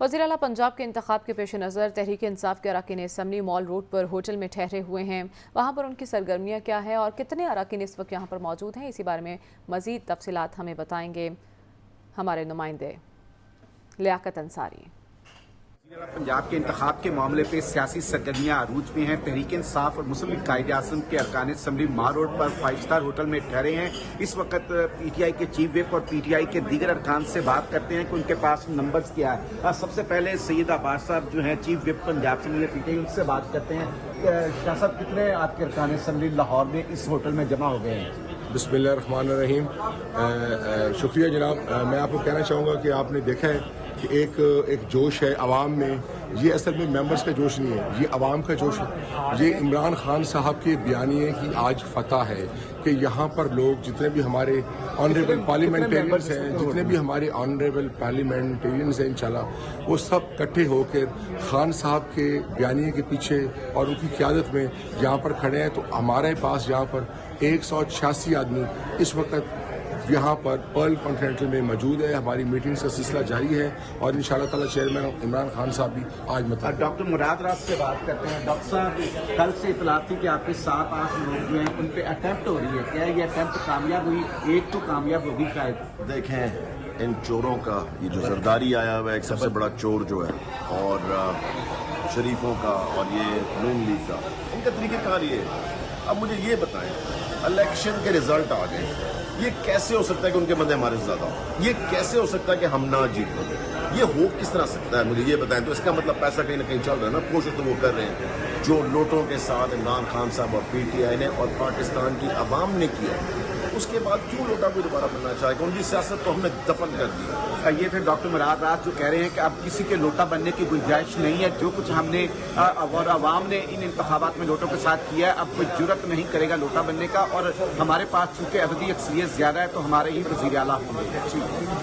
وزیر اعلیٰ پنجاب کے انتخاب کے پیش نظر تحریک انصاف کے اراکین اسمبلی مال روڈ پر ہوٹل میں ٹھہرے ہوئے ہیں۔ وہاں پر ان کی سرگرمیاں کیا ہے اور کتنے اراکین اس وقت یہاں پر موجود ہیں، اسی بارے میں مزید تفصیلات ہمیں بتائیں گے ہمارے نمائندے لیاقت انصاری۔ پنجاب کے انتخاب کے معاملے پہ سیاسی سرگرمیاں عروج میں ہیں۔ تحریک انصاف اور مسلم لیگ قائد اعظم کے ارکان اسمبلی مال روڈ پر 5 اسٹار ہوٹل میں ٹھہرے ہیں۔ اس وقت پی ٹی آئی کے چیف وپ اور پی ٹی آئی کے دیگر ارکان سے بات کرتے ہیں کہ ان کے پاس نمبرز کیا ہے۔ سب سے پہلے سید عباس صاحب جو ہیں chief whip Punjab assembly P T I, ان سے بات کرتے ہیں۔ شاہ صاحب، کتنے آپ کے ارکان اسمبلی لاہور میں اس ہوٹل میں جمع ہو گئے ہیں؟ بسم اللہ الرحمن الرحیم۔ شکریہ جناب۔ میں آپ کو کہنا چاہوں گا کہ آپ نے دیکھا ہے کہ ایک جوش ہے عوام میں۔ یہ اصل میں ممبرز کا جوش نہیں ہے، یہ عوام کا جوش ہے۔ یہ عمران خان صاحب کے بیانیے کی آج فتح ہے کہ یہاں پر لوگ جتنے بھی ہمارے آنریبل پارلیمنٹیرینز ہیں، جتنے بھی ہمارے آنریبل پارلیمنٹیرینز ہیں انشاءاللہ، وہ سب اکٹھے ہو کر خان صاحب کے بیانیے کے پیچھے اور ان کی قیادت میں یہاں پر کھڑے ہیں۔ تو ہمارے پاس یہاں پر 186 آدمی اس وقت یہاں پر پرل کانٹیننٹل میں موجود ہے۔ ہماری میٹنگز کا سلسلہ جاری ہے اور انشاءاللہ تعالی چیئرمین عمران خان صاحب بھی آج مطلب۔ ڈاکٹر مراد راز سے بات کرتے ہیں۔ ڈاکٹر صاحب، کل سے اطلاع تھی کہ آپ کے 7-8 لوگ جو ہیں ان پہ اٹیمپٹ ہو رہی ہے، کیا یہ اٹیمپٹ کامیاب ہوئی؟ ایک تو کامیاب ہوگی شاید۔ دیکھیں، ان چوروں کا یہ جو زرداری آیا ہوا ہے، ایک سب سے بڑا چور جو ہے، اور شریفوں کا اور یہ نون لیگ کا، ان کا طریقہ کار یہ ہے۔ اب مجھے یہ بتائیں، الیکشن کے رزلٹ آ گئے، یہ کیسے ہو سکتا ہے کہ ان کے بندے ہمارے سے زیادہ ہوں؟ یہ کیسے ہو سکتا ہے کہ ہم نہ جیت پائیں؟ یہ ہو کس طرح سکتا ہے؟ مجھے یہ بتائیں۔ تو اس کا مطلب پیسہ کہیں نہ کہیں چل رہا ہے نا، کوشش تو وہ کر رہے ہیں جو نوٹوں کے ساتھ عمران خان صاحب اور پی ٹی آئی نے اور پاکستان کی عوام نے کیا۔ اس کے بعد کیوں لوٹا کوئی دوبارہ بننا چاہے گا؟ ان کی سیاست تو ہم نے دفن کر دی۔ یہ تھے ڈاکٹر مراد راز جو کہہ رہے ہیں کہ اب کسی کے لوٹا بننے کی گنجائش نہیں ہے۔ جو کچھ ہم نے اور عوام نے ان انتخابات میں لوٹوں کے ساتھ کیا ہے، اب کوئی جرت نہیں کرے گا لوٹا بننے کا، اور ہمارے پاس چونکہ عددی اکثریت زیادہ ہے تو ہمارے ہی وزیر اعلیٰ ہوں گے۔